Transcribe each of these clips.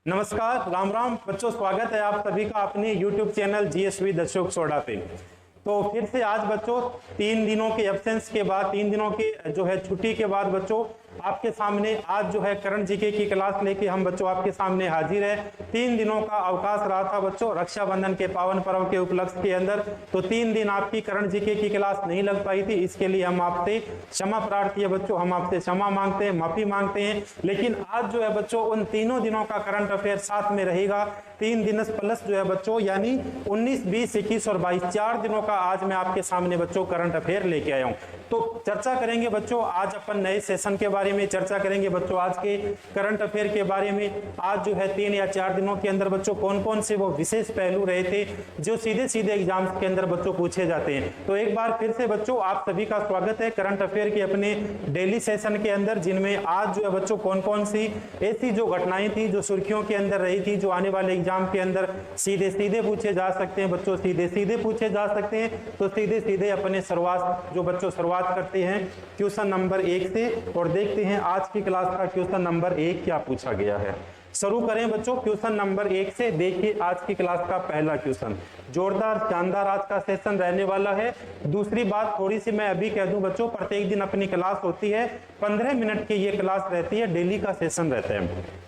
नमस्कार, राम राम बच्चों, स्वागत है आप सभी का अपने YouTube चैनल GSV दशोक सोडा पे। तो फिर से आज बच्चों 3 दिनों के एब्सेंस के बाद, 3 दिनों की जो है छुट्टी के बाद बच्चों आपके सामने आज जो है करंट जीके की क्लास लेके हम बच्चों आपके सामने हाजिर है। 3 दिनों का अवकाश रहा था बच्चों रक्षाबंधन के पावन पर्व के उपलक्ष्य के अंदर, तो 3 दिन आपकी करंट जीके की क्लास नहीं लग पाई थी। इसके लिए हम आपसे क्षमा प्रार्थी है बच्चों, हम आपसे क्षमा मांगते हैं, माफी मांगते हैं। लेकिन आज जो है बच्चों उन तीनों दिनों का करंट अफेयर साथ में रहेगा। 3 दिन प्लस जो है बच्चों यानी 19, 20, 21 और 22 4 दिनों का आज मैं आपके सामने बच्चों करंट अफेयर लेके आया हूं। तो चर्चा करेंगे बच्चों आज अपन नए सेशन के बारे में, चर्चा करेंगे बच्चों आज के करंट अफेयर के बारे में। आज जो है 3 या 4 दिनों के अंदर बच्चों कौन कौन से वो विशेष पहलू रहे थे जो सीधे सीधे एग्जाम्स के अंदर बच्चों पूछे जाते हैं। तो एक बार फिर से बच्चों आप सभी का स्वागत है करंट अफेयर के अपने डेली सेशन के अंदर, जिनमें आज जो है बच्चों कौन कौन सी ऐसी जो घटनाएं थी जो सुर्खियों के अंदर रही थी, जो आने वाले एग्जाम के अंदर सीधे सीधे पूछे जा सकते हैं बच्चों, सीधे सीधे पूछे जा सकते हैं। तो सीधे सीधे अपने शुरुआत करते हैं क्वेश्चन नंबर 1 से और देखते हैं आज की क्लास का क्वेश्चन नंबर 1 क्या पूछा गया है। शुरू करें बच्चों क्वेश्चन नंबर 1 से। देखिए आज की क्लास का पहला क्वेश्चन, जोरदार शानदार आज का सेशन रहने वाला है। दूसरी बात थोड़ी सी मैं अभी कह दूं बच्चों, प्रत्येक दिन अपनी क्लास होती है, 15 मिनट की ये क्लास रहती है, डेली का सेशन रहता है।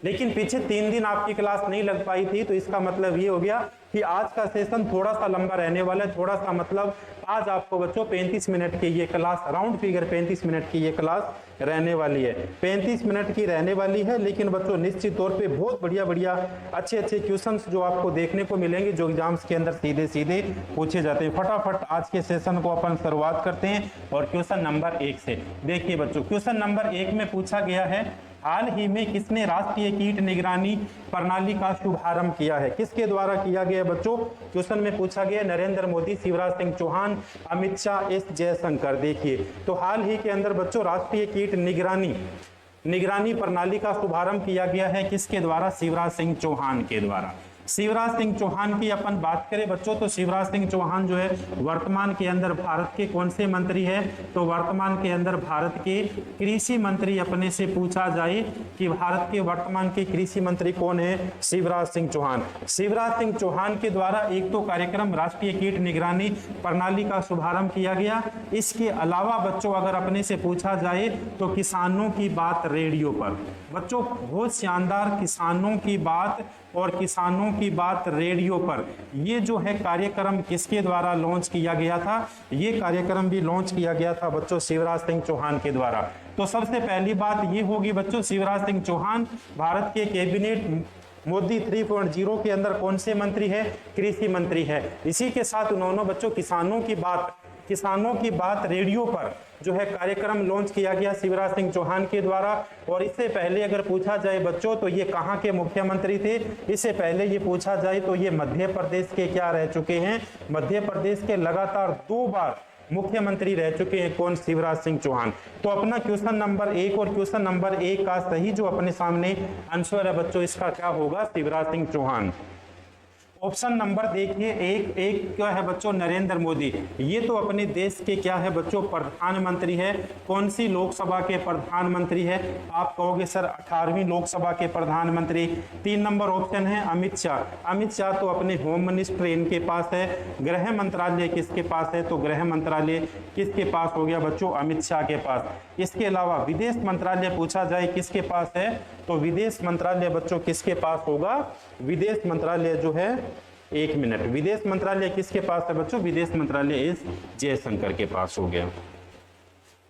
लेकिन पीछे 3 दिन आपकी क्लास नहीं लग पाई थी, तो इसका मतलब ये हो गया कि आज का सेशन थोड़ा सा लंबा रहने वाला है। थोड़ा सा मतलब आज आपको बच्चों 35 मिनट की ये क्लास, राउंड फिगर 35 मिनट की ये क्लास रहने वाली है। 35 मिनट की रहने वाली है, लेकिन बच्चों निश्चित तौर पे बहुत बढ़िया अच्छे क्वेश्चंस जो आपको देखने को मिलेंगे जो एग्जाम्स के अंदर सीधे सीधे पूछे जाते हैं। फटाफट आज के सेशन को अपन शुरुआत करते हैं और क्वेश्चन नंबर 1 से। देखिए बच्चों क्वेश्चन नंबर 1 में पूछा गया है, हाल ही में किसने राष्ट्रीय कीट निगरानी प्रणाली का शुभारंभ किया है? किसके द्वारा किया गया बच्चों? क्वेश्चन में पूछा गया नरेंद्र मोदी, शिवराज सिंह चौहान, अमित शाह, एस जयशंकर। देखिए तो हाल ही के अंदर बच्चों राष्ट्रीय कीट निगरानी प्रणाली का शुभारंभ किया गया है। किसके द्वारा? शिवराज सिंह चौहान के द्वारा। शिवराज सिंह चौहान की अपन बात करें बच्चों तो शिवराज सिंह चौहान जो है वर्तमान के अंदर भारत के कौन से मंत्री है? तो वर्तमान के अंदर भारत के कृषि मंत्री। अपने से पूछा जाए कि भारत के वर्तमान के कृषि मंत्री कौन है? शिवराज सिंह चौहान। शिवराज सिंह चौहान के द्वारा एक तो कार्यक्रम राष्ट्रीय कीट निगरानी प्रणाली का शुभारंभ किया गया। इसके अलावा बच्चों अगर अपने से पूछा जाए तो किसानों की बात रेडियो पर, बच्चों बहुत शानदार किसानों की बात और किसानों की बात रेडियो पर, ये जो है कार्यक्रम किसके द्वारा लॉन्च किया गया था? ये कार्यक्रम भी लॉन्च किया गया था बच्चों शिवराज सिंह चौहान के द्वारा। तो सबसे पहली बात ये होगी बच्चों, शिवराज सिंह चौहान भारत के कैबिनेट मोदी 3.0 के अंदर कौन से मंत्री है? कृषि मंत्री है। इसी के साथ उन्होंने बच्चों किसानों की बात रेडियो पर जो है कार्यक्रम लॉन्च किया गया शिवराज सिंह चौहान के द्वारा। और इससे पहले अगर पूछा जाए बच्चों तो ये कहां के मुख्यमंत्री थे? इससे पहले ये पूछा जाए तो ये मध्य प्रदेश के क्या रह चुके हैं? मध्य प्रदेश के लगातार 2 बार मुख्यमंत्री रह चुके हैं। कौन? शिवराज सिंह चौहान। तो अपना क्वेश्चन नंबर 1 और क्वेश्चन नंबर 1 का सही जो अपने सामने आंसर है बच्चों इसका क्या होगा? शिवराज सिंह चौहान। ऑप्शन नंबर देखिए एक क्या है बच्चों? नरेंद्र मोदी। ये तो अपने देश के क्या है बच्चों? प्रधानमंत्री है। कौन सी लोकसभा के प्रधानमंत्री है? आप कहोगे सर 18वीं लोकसभा के प्रधानमंत्री। 3 नंबर ऑप्शन है अमित शाह। अमित शाह तो अपने होम मिनिस्टर इनके पास है। गृह मंत्रालय किसके पास है? तो गृह मंत्रालय किसके पास हो गया बच्चों? अमित शाह के पास। इसके अलावा विदेश मंत्रालय पूछा जाए किसके पास है? तो विदेश मंत्रालय बच्चों किसके पास होगा? विदेश मंत्रालय जो है, 1 मिनट, विदेश मंत्रालय किसके पास है बच्चों? विदेश मंत्रालय एस जयशंकर के पास हो गया।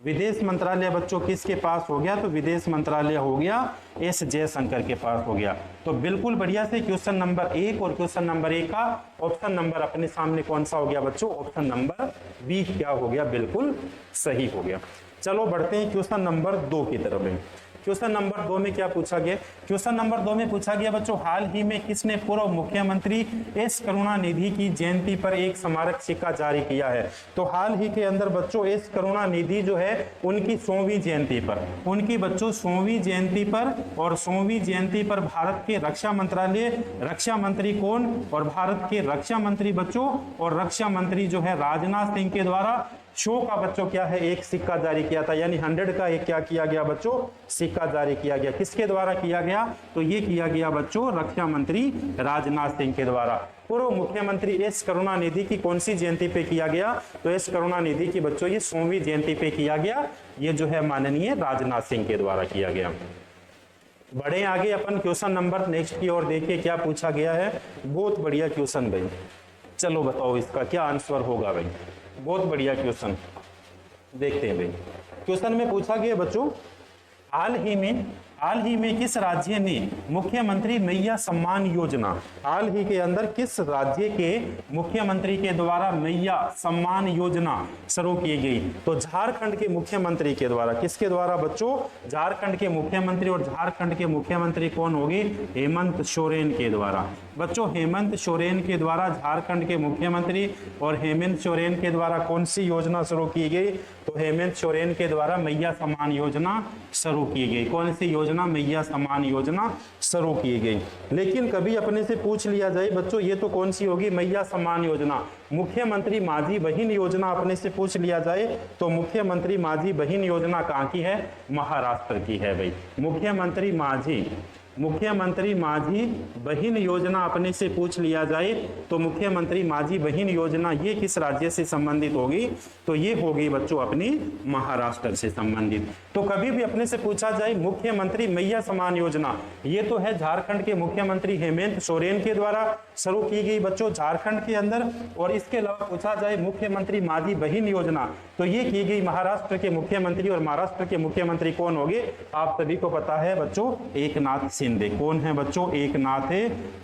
विदेश मंत्रालय बच्चों किसके पास हो गया? तो विदेश मंत्रालय हो गया एस जयशंकर के पास हो गया। तो बिल्कुल बढ़िया से क्वेश्चन नंबर 1 और क्वेश्चन नंबर 1 का ऑप्शन नंबर अपने सामने कौन सा हो गया बच्चों? ऑप्शन नंबर बी क्या हो गया? बिल्कुल सही हो गया। चलो बढ़ते हैं क्वेश्चन नंबर 2 की तरफ। क्वेश्चन नंबर 2 में क्या पूछा गया? क्वेश्चन नंबर 2 में पूछा गया बच्चों, हाल ही में किसने पूर्व मुख्यमंत्री एस करुणानिधि की जयंती पर एक स्मारक सिक्का जारी किया है? तो हाल ही के अंदर बच्चों एस करुणानिधि जो है उनकी 100वीं जयंती पर, उनकी बच्चों 100वीं जयंती पर, और 100वीं जयंती पर भारत के रक्षा मंत्री कौन? और भारत के रक्षा मंत्री बच्चों और रक्षा मंत्री जो है राजनाथ सिंह के द्वारा 100 का बच्चों क्या है, एक सिक्का जारी किया था, यानी 100 का एक क्या किया गया बच्चों, सिक्का जारी किया गया। किसके द्वारा किया गया, तो ये किया गया बच्चों रक्षा मंत्री राजनाथ सिंह के द्वारा। पूर्व मुख्यमंत्री एस करुणानिधि की कौन सी जयंती पे किया गया, तो एस करुणानिधि की बच्चों ये 100वीं जयंती पे किया गया। ये जो है माननीय राजनाथ सिंह के द्वारा किया गया। बढ़े आगे अपन क्वेश्चन नंबर नेक्स्ट की ओर, देखिए क्या पूछा गया है। बहुत बढ़िया क्वेश्चन भाई, चलो बताओ इसका क्या आंसर होगा भाई। बहुत बढ़िया क्वेश्चन, देखते हैं भाई। क्वेश्चन में पूछा गया बच्चों, हाल ही में किस राज्य ने मुख्यमंत्री मैया सम्मान योजना, हाल ही के अंदर किस राज्य के मुख्यमंत्री के द्वारा मैया सम्मान योजना शुरू की गई, तो झारखंड के मुख्यमंत्री के द्वारा। किसके द्वारा बच्चों, झारखंड के मुख्यमंत्री। और झारखंड के मुख्यमंत्री कौन होंगे, हेमंत सोरेन के द्वारा। बच्चों हेमंत सोरेन के द्वारा झारखंड के मुख्यमंत्री, और हेमंत सोरेन के द्वारा कौन सी योजना शुरू की गई, तो हेमंत सोरेन के द्वारा मैया सम्मान योजना शुरू की गई। कौन सी योजना, मैया सम्मान योजना शुरू की गई। लेकिन कभी अपने से पूछ लिया जाए बच्चों, ये तो कौन सी होगी, मैया सम्मान योजना। मुख्यमंत्री माझी बहन योजना अपने से पूछ लिया जाए तो मुख्यमंत्री माझी बहन योजना कहाँ की है, महाराष्ट्र की है भाई। मुख्यमंत्री माझी बहन योजना अपने से पूछ लिया जाए तो मुख्यमंत्री माझी बहन योजना ये किस राज्य से संबंधित होगी, तो ये होगी बच्चों अपनी महाराष्ट्र से संबंधित। तो कभी भी अपने से पूछा जाए मुख्यमंत्री मैया सम्मान योजना, ये तो है झारखंड के मुख्यमंत्री हेमंत सोरेन के द्वारा शुरू की गई बच्चों झारखंड के अंदर। और इसके अलावा पूछा जाए मुख्यमंत्री माझी बहन योजना, तो ये की गई महाराष्ट्र के मुख्यमंत्री। और महाराष्ट्र के मुख्यमंत्री कौन होंगे, आप सभी को पता है बच्चों, एकनाथ शिंदे। कौन है बच्चों, एकनाथ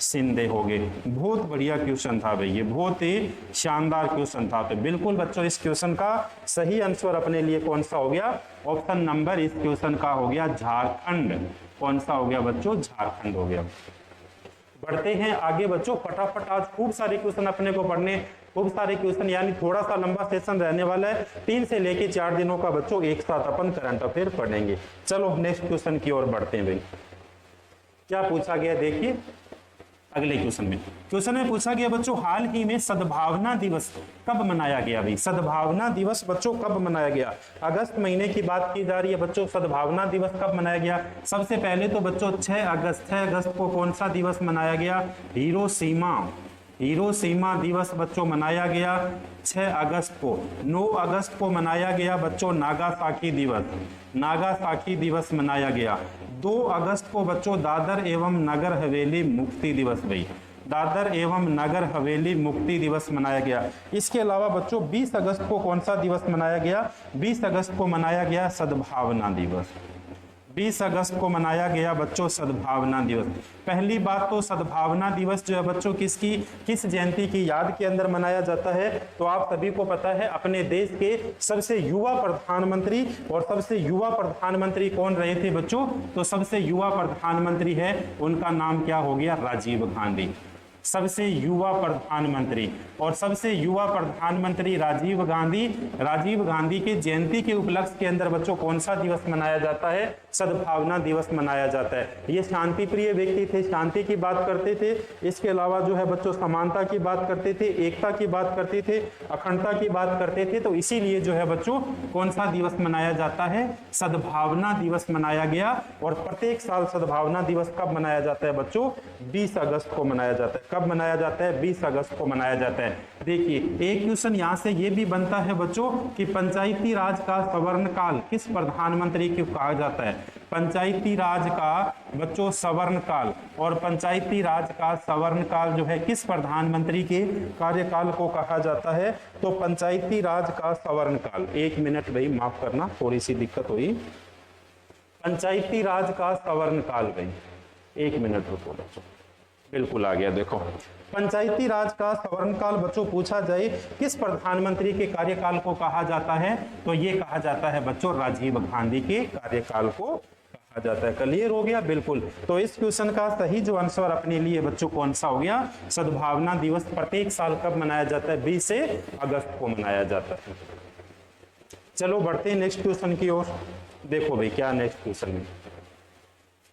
शिंदे होंगे। बहुत बढ़िया क्वेश्चन था भाई, ये बहुत ही शानदार क्वेश्चन था। तो बिल्कुल बच्चों इस क्वेश्चन का सही आंसर अपने लिए कौन सा हो गया, ऑप्शन नंबर इस क्वेश्चन का हो गया झारखंड। कौन सा हो गया बच्चों, झारखंड हो गया। बढ़ते हैं आगे बच्चों, फटाफट आज खूब सारे क्वेश्चन अपने को पढ़ने, खूब सारे क्वेश्चन, यानी थोड़ा सा लंबा सेशन रहने वाला है। 3 से लेके 4 दिनों का बच्चों एक साथ अपन करंट अफेयर पढ़ेंगे। चलो नेक्स्ट क्वेश्चन की ओर बढ़ते हैं भाई। क्या पूछा गया देखिए अगले क्वेश्चन में। क्वेश्चन में पूछा गया बच्चों, हाल ही में सद्भावना दिवस कब मनाया गया भाई। सद्भावना दिवस बच्चों कब मनाया गया, अगस्त महीने की बात की जा रही है बच्चों। सद्भावना दिवस कब मनाया गया, सबसे पहले तो बच्चों 6 अगस्त को कौन सा दिवस मनाया गया, हिरोशिमा दिवस बच्चों मनाया गया 6 अगस्त को। 9 अगस्त को मनाया गया बच्चों नागासाकी दिवस मनाया गया। 2 अगस्त को बच्चों दादर एवं नगर हवेली मुक्ति दिवस भाई, दादर एवं नगर हवेली मुक्ति दिवस मनाया गया। इसके अलावा बच्चों 20 अगस्त को कौन सा दिवस मनाया गया, 20 अगस्त को मनाया गया सद्भावना दिवस। 20 अगस्त को मनाया गया बच्चों सद्भावना दिवस। पहली बात तो सद्भावना दिवस जो है बच्चों किस जयंती की याद के अंदर मनाया जाता है, तो आप सभी को पता है अपने देश के सबसे युवा प्रधानमंत्री, और सबसे युवा प्रधानमंत्री कौन रहे थे बच्चों, तो सबसे युवा प्रधानमंत्री है, उनका नाम क्या हो गया, राजीव गांधी। सबसे युवा प्रधानमंत्री, और सबसे युवा प्रधानमंत्री राजीव गांधी के जयंती के उपलक्ष्य के अंदर बच्चों कौन सा दिवस मनाया जाता है, सद्भावना दिवस मनाया जाता है। ये शांति प्रिय व्यक्ति थे, शांति की बात करते थे, इसके अलावा जो है बच्चों समानता की बात करते थे, एकता की बात करते थे, अखंडता की बात करते थे। तो इसीलिए जो है बच्चों कौन सा दिवस मनाया जाता है, सद्भावना दिवस मनाया गया। और प्रत्येक साल सद्भावना दिवस कब मनाया जाता है बच्चों, 20 अगस्त को मनाया जाता है। कब मनाया जाता है, 20 अगस्त को मनाया जाता है। देखिए एक क्वेश्चन यहाँ से ये भी बनता है बच्चों कि पंचायती राज का सवर्ण काल किस प्रधानमंत्री को कहा जाता है। पंचायती राज का बच्चों सवर्ण काल, और पंचायती राज का सवर्ण काल जो है किस प्रधानमंत्री के कार्यकाल को कहा जाता है, तो पंचायती राज का सवर्ण काल। 1 मिनट भाई माफ करना, थोड़ी सी दिक्कत हुई। पंचायती राज का सवर्ण काल भाई, 1 मिनट रुको बच्चों, बिल्कुल आ गया। देखो पंचायती राज का सवर्णकाल बच्चों पूछा जाए किस प्रधानमंत्री के कार्यकाल को कहा जाता है, तो ये कहा जाता है बच्चों राजीव गांधी के कार्यकाल को कहा जाता है। क्लियर हो गया, बिल्कुल। तो इस क्वेश्चन का सही जो आंसर अपने लिए बच्चों कौन सा हो गया, सद्भावना दिवस प्रत्येक साल कब मनाया जाता है, 20 अगस्त को मनाया जाता है। चलो बढ़ते हैं नेक्स्ट क्वेश्चन की ओर। देखो भाई क्या नेक्स्ट क्वेश्चन में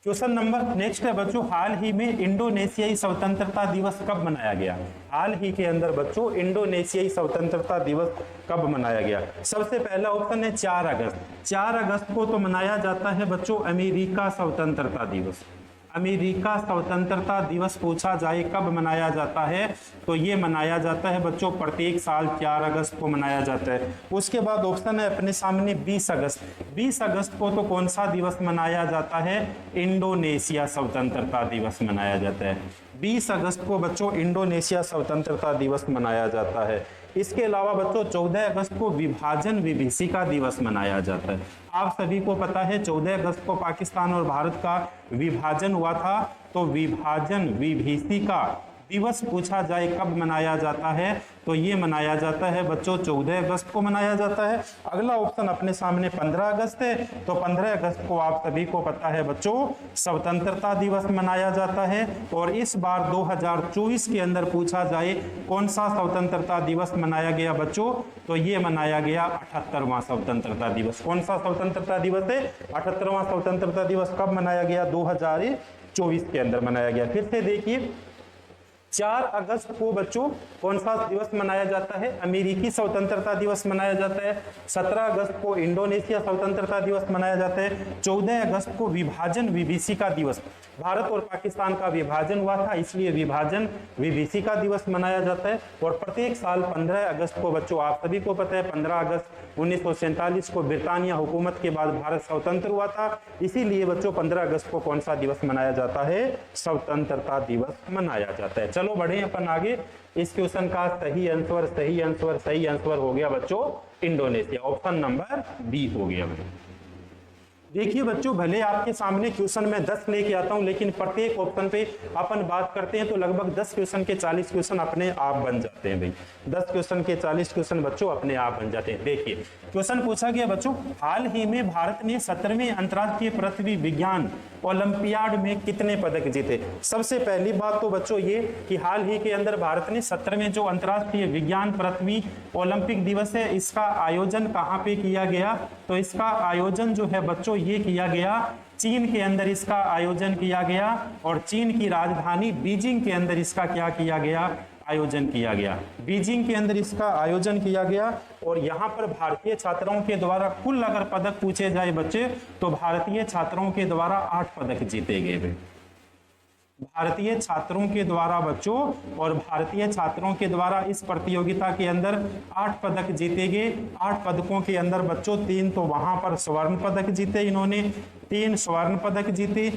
क्वेश्चन नंबर नेक्स्ट है बच्चों, हाल ही में इंडोनेशियाई स्वतंत्रता दिवस कब मनाया गया? हाल ही के अंदर बच्चों इंडोनेशियाई स्वतंत्रता दिवस कब मनाया गया? सबसे पहला ऑप्शन है 4 अगस्त। 4 अगस्त को तो मनाया जाता है बच्चों अमेरिका स्वतंत्रता दिवस। अमेरिका स्वतंत्रता दिवस पूछा जाए कब मनाया जाता है, तो ये मनाया जाता है बच्चों प्रत्येक साल 4 अगस्त को मनाया जाता है। उसके बाद ऑप्शन है अपने सामने 20 अगस्त। 20 अगस्त को तो कौन सा दिवस मनाया जाता है? इंडोनेशिया स्वतंत्रता दिवस मनाया जाता है। 20 अगस्त को बच्चों इंडोनेशिया स्वतंत्रता दिवस मनाया जाता है। इसके अलावा बच्चों 14 अगस्त को विभाजन विभीषिका दिवस मनाया जाता है। आप सभी को पता है 14 अगस्त को पाकिस्तान और भारत का विभाजन हुआ था, तो विभाजन विभीषिका दिवस पूछा जाए कब मनाया जाता है, तो ये मनाया जाता है बच्चों 14 अगस्त को मनाया जाता है। अगला ऑप्शन अपने सामने 15 अगस्त है, तो 15 अगस्त को आप सभी को पता है बच्चों स्वतंत्रता दिवस मनाया जाता है। और इस बार 2024 के अंदर पूछा जाए कौन सा स्वतंत्रता दिवस मनाया गया बच्चों, तो ये मनाया गया 78वां स्वतंत्रता दिवस। कौन सा स्वतंत्रता दिवस है? 78वां स्वतंत्रता दिवस कब मनाया गया? 2024 के अंदर मनाया गया। फिर से देखिए 4 अगस्त को बच्चों कौन सा दिवस मनाया जाता है? अमेरिकी स्वतंत्रता दिवस मनाया जाता है। 17 अगस्त को इंडोनेशिया स्वतंत्रता दिवस मनाया जाता है। 14 अगस्त को विभाजन विभीषिका दिवस, भारत और पाकिस्तान का विभाजन हुआ था इसलिए विभाजन विभीषिका दिवस मनाया जाता है। और प्रत्येक साल 15 अगस्त को बच्चों आप सभी को पता है 15 अगस्त 1947 को ब्रिटानिया हुकूमत के बाद भारत स्वतंत्र हुआ था, इसीलिए बच्चों 15 अगस्त को कौन सा दिवस मनाया जाता है? स्वतंत्रता दिवस मनाया जाता है। चलो बढ़े अपन आगे। इस क्वेश्चन का सही आंसर हो गया बच्चों इंडोनेशिया। ऑप्शन नंबर बी हो गया। देखिए बच्चों भले आपके सामने क्वेश्चन में 10 लेके आता हूं, लेकिन प्रत्येक ऑप्शन पे अपन बात करते हैं तो लगभग 10 क्वेश्चन के 40 क्वेश्चन अपने आप बन जाते हैं भाई। 10 क्वेश्चन के 40 क्वेश्चन बच्चों अपने आप बन जाते हैं। देखिए क्वेश्चन पूछा गया बच्चों, हाल ही में भारत ने 17वें अंतर्राष्ट्रीय पृथ्वी विज्ञान ओलंपियाड में कितने पदक जीते? सबसे पहली बात तो बच्चों ये कि हाल ही के अंदर भारत ने 17वें जो अंतर्राष्ट्रीय विज्ञान पृथ्वी ओलंपिक दिवस है इसका आयोजन कहाँ पे किया गया? तो इसका आयोजन जो है बच्चों ये किया गया चीन के अंदर, इसका आयोजन किया गया और चीन की राजधानी बीजिंग के अंदर इसका क्या किया गया? आयोजन किया गया। बीजिंग के अंदर इसका आयोजन किया गया। और यहाँ पर भारतीय छात्रों के द्वारा कुल अगर पदक पूछे जाए बच्चे तो भारतीय छात्रों के द्वारा 8 पदक जीते गए। भारतीय छात्रों के द्वारा बच्चों और भारतीय छात्रों के द्वारा इस प्रतियोगिता के अंदर 8 पदक जीते गए। 8 पदकों के अंदर बच्चों 3 तो वहां पर स्वर्ण पदक जीते, इन्होंने 3 स्वर्ण पदक जीते।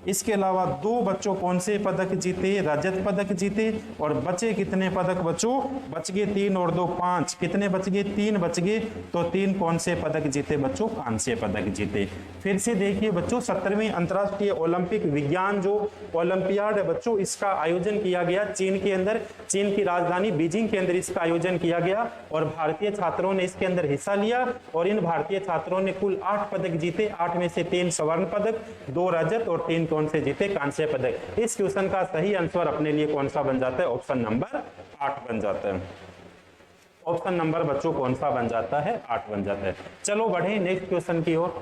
इसके अलावा 2 बच्चों कौन से पदक जीते? रजत पदक जीते। और बचे कितने पदक बच्चों? बच गए 3 और 2 5। कितने बच गए? 3 बच गए। तो 3 कौन से पदक जीते बच्चों? कांस्य पदक जीते। फिर से देखिए बच्चों 17वीं अंतर्राष्ट्रीय ओलंपिक विज्ञान जो ओलंपियाड है बच्चों इसका आयोजन किया गया चीन के अंदर, चीन की राजधानी बीजिंग के अंदर इसका आयोजन किया गया और भारतीय छात्रों ने इसके अंदर हिस्सा लिया। और इन भारतीय छात्रों ने कुल 8 पदक जीते। 8 में से 3 स्वर्ण पदक, 2 रजत और 3 कौन से जीते? कांस्य पदक। इस क्वेश्चन का सही आंसर अपने लिए कौन सा बन जाता है? ऑप्शन नंबर 8 बन जाता है। ऑप्शन नंबर बच्चों कौन सा बन जाता है? 8 बन जाता है। चलो बढ़े नेक्स्ट क्वेश्चन की ओर।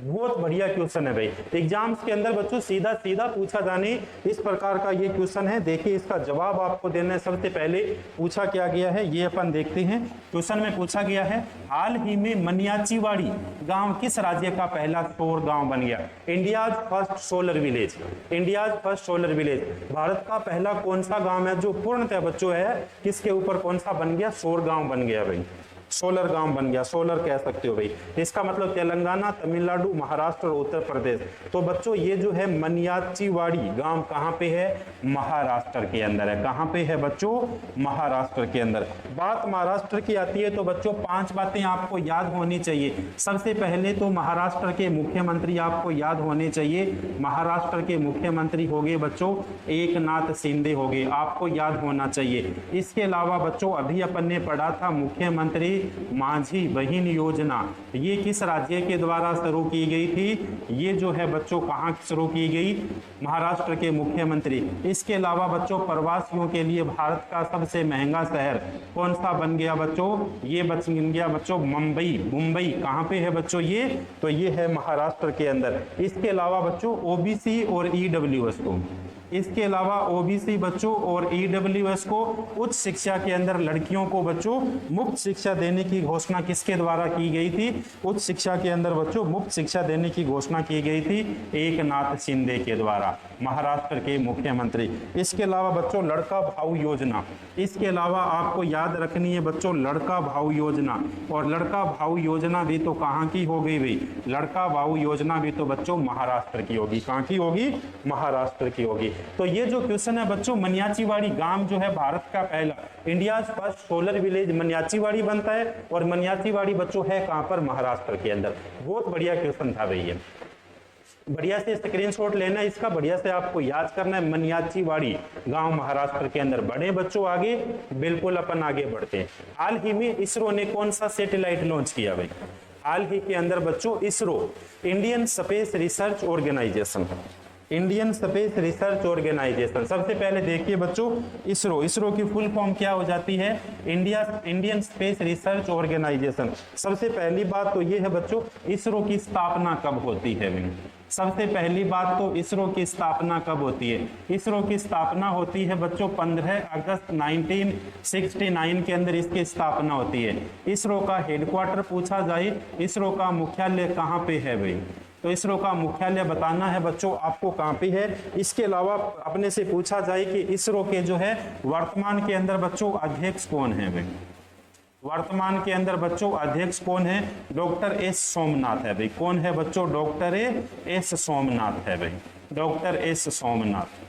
बहुत बढ़िया क्वेश्चन है भाई। एग्जाम्स के अंदर बच्चों सीधा सीधा पूछा जाने इस प्रकार का ये क्वेश्चन है। देखिए इसका जवाब आपको देना है। सबसे पहले पूछा क्या गया है ये अपन देखते हैं। क्वेश्चन में पूछा गया है हाल ही में मनियाचीवाड़ी गांव किस राज्य का पहला सौर गांव बन गया? India's first solar village. India's first solar village Bharat का पहला कौन सा गांव है जो पूर्णतः बच्चों है किसके ऊपर कौन सा बन गया? सौर गांव बन गया भाई। सोलर गांव बन गया, सोलर कह सकते हो भाई। इसका मतलब तेलंगाना, तमिलनाडु, महाराष्ट्र और उत्तर प्रदेश। तो बच्चों ये जो है मनियाचीवाड़ी गांव कहां पे है? महाराष्ट्र के अंदर है। कहां पे है बच्चों? महाराष्ट्र के अंदर। बात महाराष्ट्र की आती है तो बच्चों 5 बातें आपको याद होनी चाहिए। सबसे पहले तो महाराष्ट्र के मुख्यमंत्री आपको याद होने चाहिए। महाराष्ट्र के मुख्यमंत्री हो गए बच्चों एकनाथ शिंदे हो गए, आपको याद होना चाहिए। इसके अलावा बच्चों अभी अपन ने पढ़ा था मुख्यमंत्री माझी बहन योजना ये किस राज्य के द्वारा शुरू की गई थी? ये जो है बच्चों कहाँ शुरू की गई? महाराष्ट्र के मुख्यमंत्री। इसके अलावा बच्चों प्रवासियों के लिए भारत का सबसे महंगा शहर कौन सा बन गया बच्चों? ये बन गया बच्चों मुंबई। मुंबई कहाँ पे है बच्चों? ये तो ये है महाराष्ट्र के अंदर। इसके अलावा बच्चों ओबीसी और ईडब्ल्यूएस को, इसके अलावा ओबीसी बच्चों और ईडब्ल्यूएस को उच्च शिक्षा के अंदर लड़कियों को बच्चों मुफ्त शिक्षा देने की घोषणा किसके द्वारा की गई थी? उच्च शिक्षा के अंदर बच्चों मुफ्त शिक्षा देने की घोषणा की गई थी एकनाथ शिंदे के द्वारा, महाराष्ट्र के मुख्यमंत्री। इसके अलावा बच्चों लड़का भाऊ योजना, इसके अलावा आपको याद रखनी है बच्चों लड़का भाऊ योजना। और लड़का भाऊ योजना भी तो कहाँ की हो गई भाई? लड़का भाऊ योजना भी तो बच्चों महाराष्ट्र की होगी। कहाँ की होगी? महाराष्ट्र की होगी। तो ये जो क्वेश्चन है बच्चों, मनियाचीवाड़ी गांव जो है भारत का पहला, इंडिया फर्स्ट सोलर विलेज मनियाचीवाड़ी बनता है। और मनियाचीवाड़ी बच्चों है कहां पर? महाराष्ट्र के अंदर। बहुत बढ़िया क्वेश्चन था भैया, बढ़िया से स्क्रीनशॉट लेना इसका, बढ़िया से आपको याद करना है। मनियाचीवाड़ी गांव महाराष्ट्र के अंदर। बढ़े बच्चों आगे, बिल्कुल अपन आगे बढ़ते हैं। हाल ही में इसरो ने कौन सा सैटेलाइट लॉन्च किया भाई? हाल ही के अंदर बच्चों ISRO, Indian space research organisation, Indian space research organisation. सबसे पहले देखिए बच्चों इसरो, इसरो की फुल फॉर्म क्या हो जाती है? Indian space research organisation. सबसे पहली बात तो ये है बच्चों इसरो की स्थापना कब होती है? सबसे पहली बात तो इसरो की स्थापना कब होती है? इसरो की स्थापना होती है बच्चों 15 अगस्त 1969 के अंदर इसकी स्थापना होती है। इसरो का हेडक्वार्टर पूछा जाए, इसरो का मुख्यालय कहाँ पे है भाई? तो इसरो का मुख्यालय बताना है बच्चों आपको कहाँ पे है। इसके अलावा अपने से पूछा जाए कि इसरो के जो है वर्तमान के अंदर बच्चों अध्यक्ष कौन है भाई? वर्तमान के अंदर बच्चों अध्यक्ष कौन है? डॉक्टर एस सोमनाथ है भाई। कौन है बच्चों? डॉक्टर एस सोमनाथ है भाई, doctor S Somnath,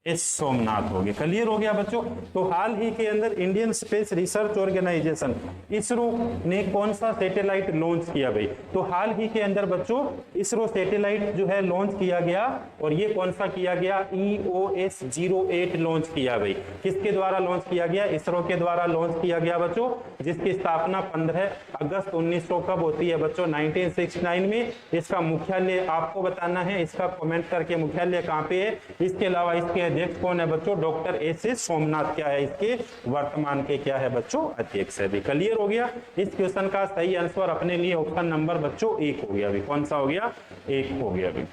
S Somnath हो गया। क्लियर हो गया बच्चों। तो हाल ही के अंदर Indian space research organisation ISRO ने कौन सा सैटेलाइट लॉन्च किया भाई? तो हाल ही के अंदर बच्चों इसरो सैटेलाइट जो है लॉन्च किया गया, और ये कौन सा किया गया? EOS 08 लॉन्च किया भाई। किसके द्वारा लॉन्च किया गया? इसरो के द्वारा लॉन्च किया गया बच्चों, जिसकी स्थापना 15 अगस्त 1900 कब होती है बच्चों? 1969 में। इसका मुख्यालय आपको बताना है, इसका कमेंट करके मुख्यालय कहाँ पे है। इसके अलावा इसके अध्यक्ष कौन है बच्चों? डॉक्टर एस सोमनाथ क्या है? इसके वर्तमान के क्या है बच्चों? अध्यक्ष है भी। क्लियर हो गया। इस क्वेश्चन का सही आंसर अपने लिए ऑप्शन नंबर बच्चों 1 हो गया भी। कौन सा हो गया? 1 हो गया भी।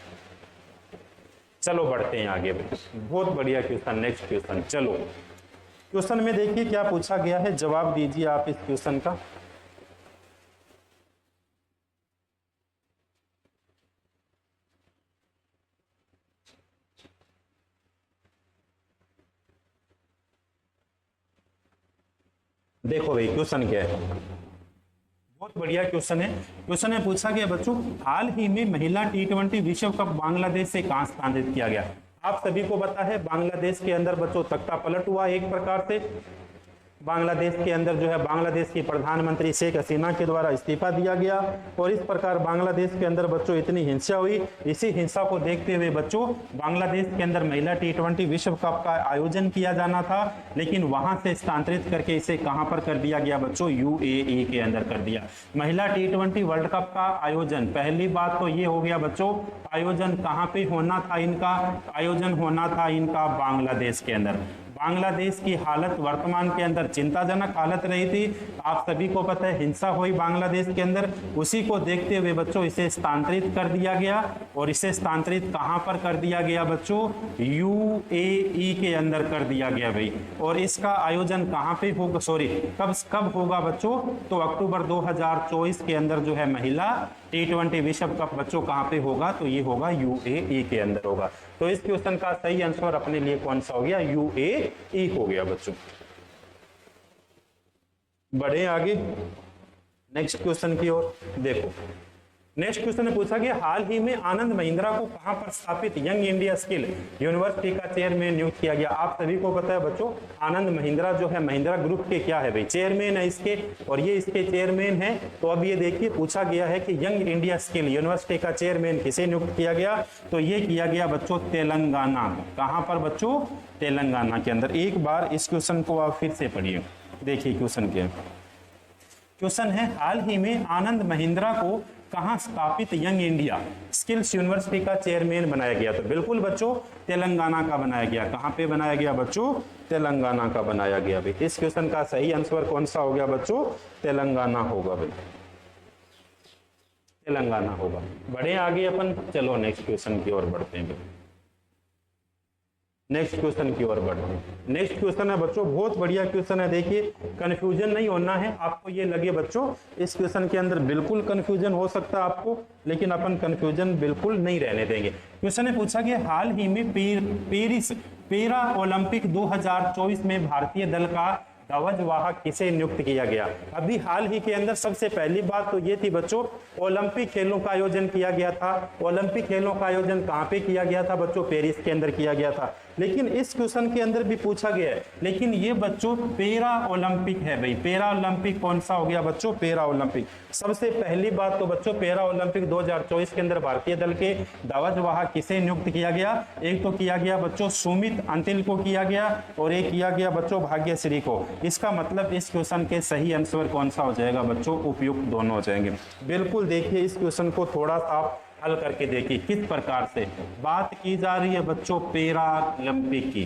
चलो बढ़ते हैं आगे भी। बहुत बढ़िया क्वेश्चन। Next question. चलो क्वेश्चन में देखिए क्या पूछा गया है, जवाब दीजिए आप इस क्वेश्चन का। देखो भाई क्वेश्चन क्या है, बहुत बढ़िया क्वेश्चन है। क्वेश्चन में पूछा गया बच्चों, हाल ही में महिला T20 विश्व कप बांग्लादेश से कहां स्थानांतरित किया गया? आप सभी को पता है बांग्लादेश के अंदर बच्चों तख्ता पलट हुआ एक प्रकार से। बांग्लादेश के अंदर जो है बांग्लादेश की प्रधानमंत्री शेख हसीना के द्वारा इस्तीफा दिया गया, और इस प्रकार बांग्लादेश के अंदर बच्चों इतनी हिंसा हुई। इसी हिंसा को देखते हुए बच्चों बांग्लादेश के अंदर महिला T20 विश्व कप का आयोजन किया जाना था, लेकिन वहां से स्थानांतरित करके इसे कहां पर कर दिया गया बच्चों? UAE के अंदर कर दिया। महिला T20 वर्ल्ड कप का आयोजन, पहली बात तो ये हो गया बच्चों, आयोजन कहां पे होना था इनका? आयोजन होना था इनका बांग्लादेश के अंदर। बांग्लादेश की हालत वर्तमान के अंदर चिंताजनक हालत रही थी। आप सभी को पता है हिंसा हुई बांग्लादेश के अंदर, उसी को देखते हुए बच्चों इसे स्थानांतरित कर दिया गया। और इसे स्थानांतरित कहां पर कर दिया गया बच्चों? UAE के अंदर कर दिया गया भाई। और इसका आयोजन कहां पे होगा, सॉरी कब होगा बच्चों? तो अक्टूबर 2024 के अंदर जो है महिला T20 विश्व कप बच्चों कहां पे होगा? तो ये होगा UAE के अंदर होगा। तो इस क्वेश्चन का सही आंसर अपने लिए कौन सा हो गया? UAE हो गया बच्चों। बढ़े आगे नेक्स्ट क्वेश्चन की ओर। देखो नेक्स्ट क्वेश्चन में पूछा गया, हाल ही में आनंद महिंद्रा को कहां पर स्थापित यंग इंडिया स्किल यूनिवर्सिटी का चेयरमैन नियुक्त किया गया? आप सभी को पता है बच्चों आनंद महिंद्रा जो है महिंद्रा ग्रुप के क्या है भाई? चेयरमैन है इसके, और ये इसके चेयरमैन है। तो अब ये देखिए पूछा गया है कि यंग इंडिया स्किल यूनिवर्सिटी का चेयरमैन किसे नियुक्त किया गया? तो ये किया गया बच्चों तेलंगाना। कहां पर बच्चों? तेलंगाना के अंदर। एक बार इस क्वेश्चन को आप फिर से पढ़िए। देखिए क्वेश्चन क्या है। क्वेश्चन है, हाल ही में आनंद महिंद्रा को कहां स्थापित यंग इंडिया स्किल्स यूनिवर्सिटी का चेयरमैन बनाया गया? तो बिल्कुल बच्चों तेलंगाना का बनाया गया। कहां पे बनाया गया बच्चों? तेलंगाना का बनाया गया भाई। इस क्वेश्चन का सही आंसर कौन सा हो गया बच्चों? तेलंगाना होगा भाई, तेलंगाना होगा। बढ़े आगे अपन, चलो नेक्स्ट क्वेश्चन की ओर बढ़ते हैं। नेक्स्ट क्वेश्चन की ओर बढ़ते हैं। नेक्स्ट क्वेश्चन है बच्चों, बहुत बढ़िया क्वेश्चन है। देखिए कंफ्यूजन नहीं होना है आपको, ये लगे बच्चों इस क्वेश्चन के अंदर बिल्कुल कंफ्यूजन हो सकता है आपको, लेकिन अपन कंफ्यूजन बिल्कुल नहीं रहने देंगे। क्वेश्चन है पूछा गया, हाल ही में पेरिस पैरा ओलंपिक 2024 में भारतीय दल का ध्वजवाहक किसे नियुक्त किया गया? अभी हाल ही के अंदर सबसे पहली बात तो ये थी बच्चों, ओलंपिक खेलों का आयोजन किया गया था। ओलंपिक खेलों का आयोजन कहां पे किया गया था बच्चों? पेरिस के अंदर किया गया था। लेकिन इस क्वेश्चन के अंदर भी पूछा गया है, लेकिन ये बच्चों पैरा ओलंपिक है भाई। पैरा ओलंपिक कौन सा हो गया बच्चों? Para Olympic. सबसे पहली बात तो बच्चों पैरा ओलंपिक 2024 के अंदर भारतीय दल के ध्वजवाहक किसे नियुक्त किया गया? एक तो किया गया बच्चों सुमित अंतिल को किया गया, और एक किया गया बच्चों भाग्यश्री को। इसका मतलब इस क्वेश्चन के सही आंसर कौन सा हो जाएगा बच्चों? उपयुक्त दोनों हो जाएंगे। बिल्कुल देखिए इस क्वेश्चन को थोड़ा सा आप हल करके देखिए किस प्रकार से बात की जा रही है बच्चों पैरा ओलंपिक की।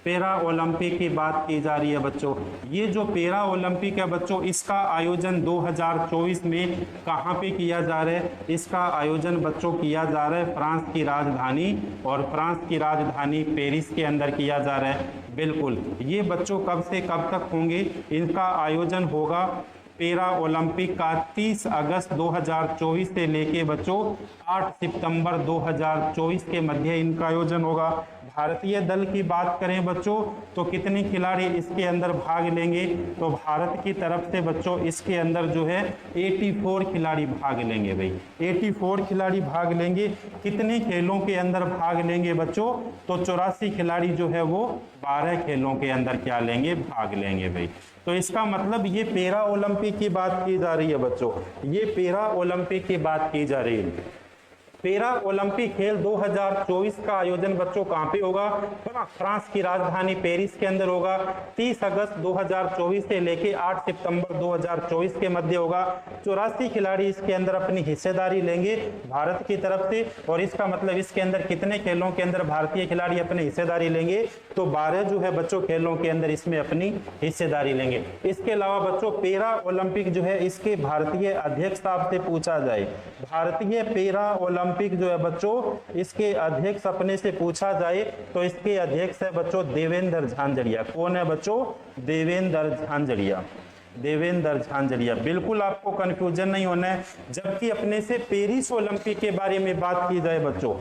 पैरा ओलंपिक की बात की जा रही है बच्चों। ये जो पैरा ओलंपिक है बच्चों, इसका आयोजन 2024 में कहाँ पे किया जा रहा है? इसका आयोजन बच्चों किया जा रहा है फ्रांस की राजधानी, और फ्रांस की राजधानी पेरिस के अंदर किया जा रहा है। बिल्कुल, ये बच्चों कब से कब तक होंगे? इनका आयोजन होगा पैरा ओलंपिक का 30 अगस्त 2024 से लेके बच्चों 8 सितंबर 2024 के मध्य इनका आयोजन होगा। भारतीय दल की बात करें बच्चों तो कितने खिलाड़ी इसके अंदर भाग लेंगे? तो भारत की तरफ से बच्चों इसके अंदर जो है 84 खिलाड़ी भाग लेंगे भाई। 84 खिलाड़ी भाग लेंगे। कितने खेलों के अंदर भाग लेंगे बच्चों? तो 84 खिलाड़ी जो है वो 12 खेलों के अंदर क्या लेंगे? भाग लेंगे भाई। तो इसका मतलब ये पैरा ओलंपिक की बात की जा रही है बच्चों, ये पैरा ओलंपिक की बात की जा रही है। पैरा ओलंपिक खेल 2024 का आयोजन बच्चों कहां पे होगा? फ्रांस की राजधानी पेरिस के अंदर होगा। 30 अगस्त 2024 से लेके 8 सितंबर 2024 के मध्य होगा। 84 खिलाड़ी इसके अंदर अपनी हिस्सेदारी लेंगे भारत की तरफ से, और इसका मतलब इसके अंदर कितने खेलों के अंदर भारतीय खिलाड़ी अपनी हिस्सेदारी लेंगे? तो 12 जो है बच्चों खेलों के अंदर इसमें अपनी हिस्सेदारी लेंगे। इसके अलावा बच्चों पैरा ओलंपिक जो है इसके भारतीय अध्यक्ष साहब से पूछा जाए, भारतीय पैरा ओलंपिक जो है बच्चों इसके अध्यक्ष अपने से पूछा जाए तो इसके अध्यक्ष है बच्चों देवेंद्र झांझड़िया। कौन है बच्चों? देवेंद्र झांझड़िया। देवेंद्र झांझड़िया। बिल्कुल आपको कंफ्यूजन नहीं होना है। जबकि अपने से पेरिस ओलंपिक के बारे में बात की जाए बच्चों,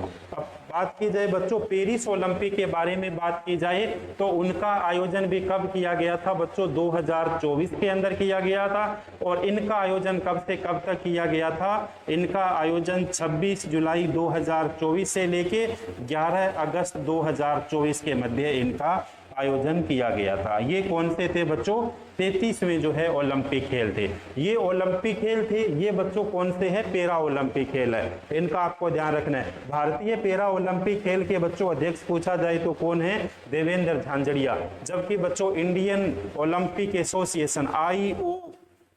बात की जाए बच्चों पेरिस ओलंपिक के बारे में बात की जाए तो उनका आयोजन भी कब किया गया था बच्चों? 2024 के अंदर किया गया था। और इनका आयोजन कब से कब तक किया गया था? इनका आयोजन 26 जुलाई 2024 से लेके 11 अगस्त 2024 के मध्य इनका आयोजन किया गया था। ये कौन से थे बच्चों? 33वें जो है ओलंपिक खेल थे। ये ओलंपिक खेल थे, ये बच्चों कौन से है? पैरा ओलंपिक खेल है। इनका आपको ध्यान रखना है। भारतीय पैरा ओलंपिक खेल के बच्चों अध्यक्ष पूछा जाए तो कौन है? देवेंद्र झांझड़िया। जबकि बच्चों Indian Olympic association IO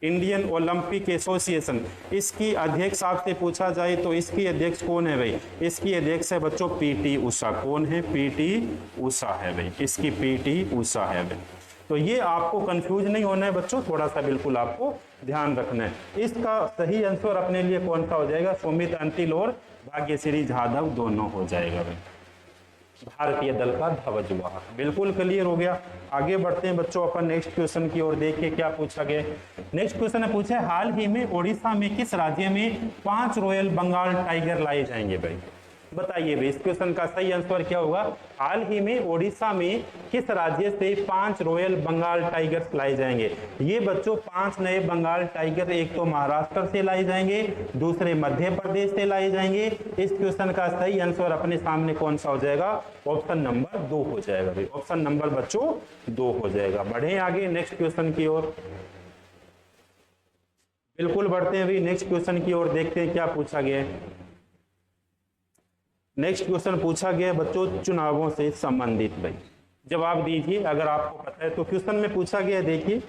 Indian Olympic association इसकी अध्यक्ष आपसे पूछा जाए तो इसकी अध्यक्ष कौन है भाई? इसकी अध्यक्ष है बच्चों PT उषा। कौन है? PT उषा है भाई। इसकी PT उषा है भाई। तो ये आपको कंफ्यूज नहीं होना है बच्चों, थोड़ा सा बिल्कुल आपको ध्यान रखना है। इसका सही आंसर अपने लिए कौन सा हो जाएगा? सुमित अंतिल और भाग्यश्री जाधव दोनों हो जाएगा भाई। भारतीय दल का ध्वजवाहक। बिल्कुल क्लियर हो गया। आगे बढ़ते हैं बच्चों अपन नेक्स्ट क्वेश्चन की ओर। देखिए क्या पूछा गया। नेक्स्ट क्वेश्चन है पूछा हाल ही में ओडिशा में किस राज्य में 5 रॉयल बंगाल टाइगर लाए जाएंगे भाई? बताइए भाई इस क्वेश्चन का सही आंसर क्या होगा? हाल ही में ओडिशा में किस राज्य से 5 रॉयल बंगाल टाइगर्स लाए जाएंगे? ये बच्चों 5 नए बंगाल टाइगर एक तो महाराष्ट्र से लाए जाएंगे, दूसरे मध्य प्रदेश से लाए जाएंगे। इस क्वेश्चन का सही आंसर अपने सामने कौन सा हो जाएगा? ऑप्शन नंबर 2 हो जाएगा भाई। ऑप्शन नंबर बच्चों 2 हो जाएगा। बढ़े आगे नेक्स्ट क्वेश्चन की ओर। बिल्कुल बढ़ते हैं भाई नेक्स्ट क्वेश्चन की ओर। देखते हैं क्या पूछा गया है। नेक्स्ट क्वेश्चन पूछा गया बच्चों चुनावों से संबंधित भाई। जवाब दीजिए अगर आपको पता है तो। क्वेश्चन में पूछा गया देखिए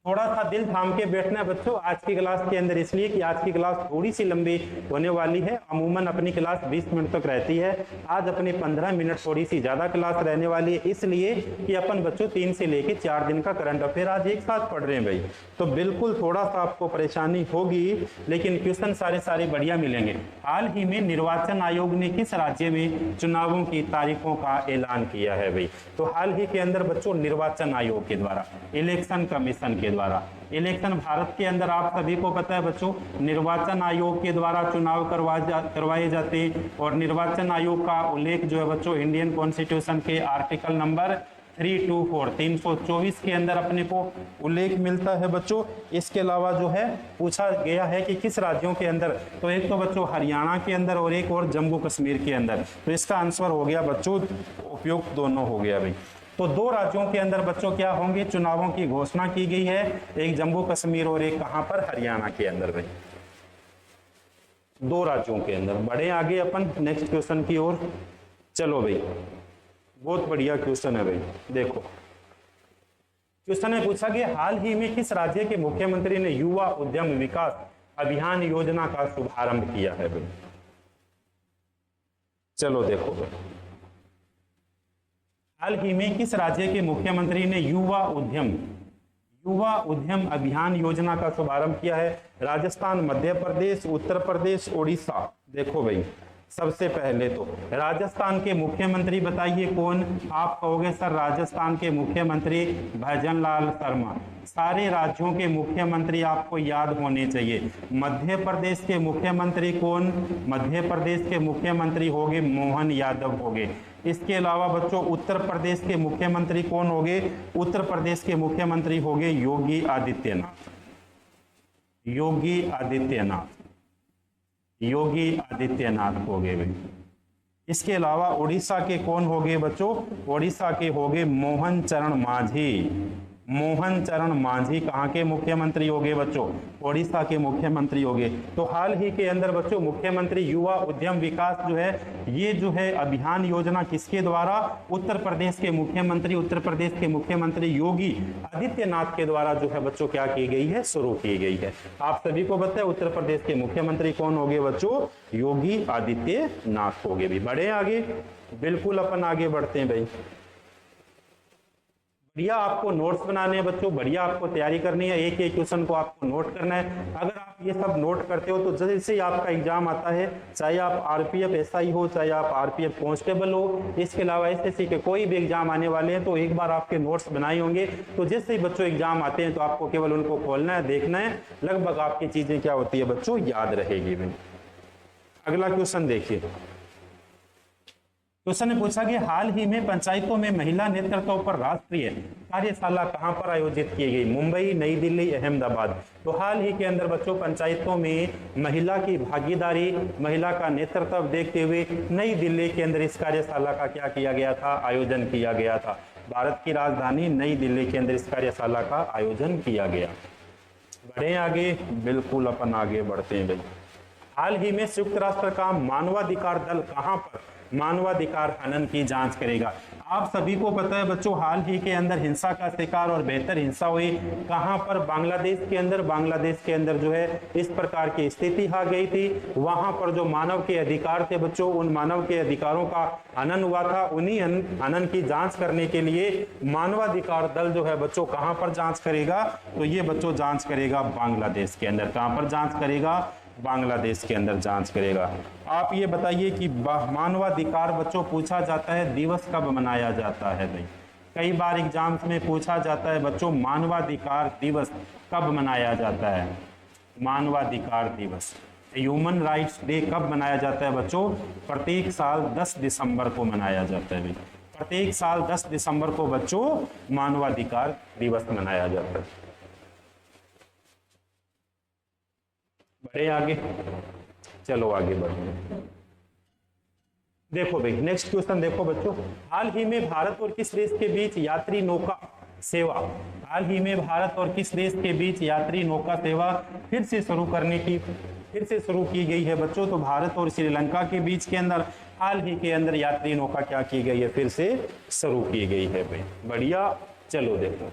थोड़ा सा दिल थाम के बैठना है बच्चों आज की क्लास के अंदर, इसलिए कि आज की क्लास थोड़ी सी लंबी होने वाली है। अमूमन अपनी क्लास 20 मिनट तक रहती है, आज अपनी 15 मिनट थोड़ी सी ज्यादा क्लास रहने वाली है, इसलिए कि अपन बच्चों 3 से लेके 4 दिन का करंट अफेयर आज एक साथ पढ़ रहे हैं भाई। तो बिल्कुल थोड़ा सा आपको परेशानी होगी, लेकिन क्वेश्चन सारे बढ़िया मिलेंगे। हाल ही में निर्वाचन आयोग ने किस राज्य में चुनावों की तारीखों का ऐलान किया है भाई? तो हाल ही के अंदर बच्चों निर्वाचन आयोग के द्वारा, इलेक्शन कमीशन के द्वारा, इलेक्शन भारत के अंदर आप सभी को पता है बच्चों निर्वाचन आयोग के द्वारा चुनाव करवाए जाते हैं। और निर्वाचन आयोग का उल्लेख जो है बच्चों इंडियन कॉन्स्टिट्यूशन के आर्टिकल नंबर 324 के अंदर अपने को उल्लेख मिलता है बच्चों। इसके अलावा जो है पूछा गया है कि किस राज्यों के अंदर, तो एक तो बच्चों हरियाणा के अंदर और एक और जम्मू कश्मीर के अंदर। तो इसका आंसर हो गया बच्चों उपयुक्त दोनों हो गया भाई। तो 2 राज्यों के अंदर बच्चों क्या होंगे, चुनावों की घोषणा की गई है, एक जम्मू कश्मीर और एक कहां पर, हरियाणा के अंदर भाई। 2 राज्यों के अंदर। बढ़े आगे अपन नेक्स्ट क्वेश्चन की ओर। चलो भाई, बहुत बढ़िया क्वेश्चन है भाई। देखो क्वेश्चन में पूछा गया हाल ही में किस राज्य के मुख्यमंत्री ने युवा उद्यम विकास अभियान योजना का शुभारंभ किया है भाई? चलो देखो भाई, हाल ही में किस राज्य के मुख्यमंत्री ने युवा उद्यम अभियान योजना का शुभारंभ किया है? राजस्थान, मध्य प्रदेश, उत्तर प्रदेश, उड़ीसा। देखो भाई सबसे पहले तो राजस्थान के मुख्यमंत्री बताइए कौन? आप कहोगे सर राजस्थान के मुख्यमंत्री भजन लाल शर्मा। सारे राज्यों के मुख्यमंत्री आपको याद होने चाहिए। मध्य प्रदेश के मुख्यमंत्री कौन? मध्य प्रदेश के मुख्यमंत्री होंगे मोहन यादव होंगे। इसके अलावा बच्चों उत्तर प्रदेश के मुख्यमंत्री कौन होंगे? उत्तर प्रदेश के मुख्यमंत्री होंगे योगी आदित्यनाथ। योगी आदित्यनाथ हो गए भाई। इसके अलावा उड़ीसा के कौन हो गए बच्चों? उड़ीसा के हो गए मोहन चरण मांझी। कहाँ के मुख्यमंत्री हो गए बच्चों? उड़ीसा के मुख्यमंत्री हो गए। तो हाल ही के अंदर बच्चों मुख्यमंत्री युवा उद्यम विकास जो है, ये जो है अभियान योजना किसके द्वारा? उत्तर प्रदेश के मुख्यमंत्री योगी आदित्यनाथ के द्वारा जो है बच्चों क्या की गई है? शुरू की गई है। आप सभी को पता है उत्तर प्रदेश के मुख्यमंत्री कौन हो गए बच्चों? योगी आदित्यनाथ हो गए भी। बढ़े आगे, बिल्कुल अपन आगे बढ़ते हैं भाई। बढ़िया आपको नोट्स बनाने हैं बच्चों, बढ़िया आपको तैयारी करनी है, एक एक क्वेश्चन को आपको नोट करना है। अगर आप ये सब नोट करते हो तो जैसे ही आपका एग्जाम आता है, चाहे आप आरपीएफ एसआई हो, चाहे आप आरपीएफ कांस्टेबल हो, इसके अलावा एसएससी के कोई भी एग्जाम आने वाले हैं, तो एक बार आपके नोट्स बनाए होंगे, तो जैसे ही बच्चों एग्जाम आते हैं तो आपको केवल उनको खोलना है, देखना है, लगभग आपकी चीजें क्या होती है बच्चों याद रहेगी। अगला क्वेश्चन देखिए। क्वेश्चन ने पूछा कि हाल ही में पंचायतों में महिला नेतृत्व पर राष्ट्रीय कार्यशाला कहां पर आयोजित की गई? मुंबई, नई दिल्ली, अहमदाबाद। तो हाल ही के अंदर बच्चों पंचायतों में महिला की भागीदारी, महिला का नेतृत्व देखते हुए नई दिल्ली के अंदर इस कार्यशाला का क्या किया गया था? आयोजन किया गया था। भारत की राजधानी नई दिल्ली के अंदर इस कार्यशाला का आयोजन किया गया। बढ़े आगे, बिल्कुल अपन आगे बढ़ते हैं भाई। हाल ही में संयुक्त राष्ट्र का मानवाधिकार दल कहां पर मानवाधिकार हनन की जांच करेगा? आप सभी को पता है बच्चों हाल ही के अंदर हिंसा का शिकार और बेहतर हिंसा हुई कहां पर? बांग्लादेश के अंदर। बांग्लादेश के अंदर जो है इस प्रकार की स्थिति आ गई थी। वहां पर जो मानव के अधिकार थे बच्चों, उन मानव के अधिकारों का हनन हुआ था। उन्हीं हनन की जांच करने के लिए मानवाधिकार दल जो है बच्चों कहां पर जांच करेगा? तो ये बच्चों जांच करेगा बांग्लादेश के अंदर। कहां पर जांच करेगा? बांग्लादेश के अंदर जांच करेगा। आप ये बताइए कि मानवाधिकार बच्चों पूछा जाता है दिवस कब मनाया जाता है भाई? कई बार एग्जाम्स में पूछा जाता है बच्चों मानवाधिकार दिवस कब मनाया जाता है? मानवाधिकार दिवस, ह्यूमन राइट्स डे कब मनाया जाता है बच्चों? प्रत्येक साल 10 दिसंबर को मनाया जाता है भाई। प्रत्येक साल 10 दिसंबर को बच्चों मानवाधिकार दिवस मनाया जाता है। बढ़े आगे, चलो आगे बढ़ो। देखो भाई नेक्स्ट क्वेश्चन देखो बच्चों। हाल ही में भारत और किस देश के बीच यात्री नौका सेवा, हाल ही में भारत और किस देश के बीच यात्री नौका सेवा फिर से शुरू की गई है बच्चों? तो भारत और श्रीलंका के बीच के अंदर हाल ही के अंदर यात्री नौका क्या की गई है? फिर से शुरू की गई है भाई। बढ़िया, चलो देखो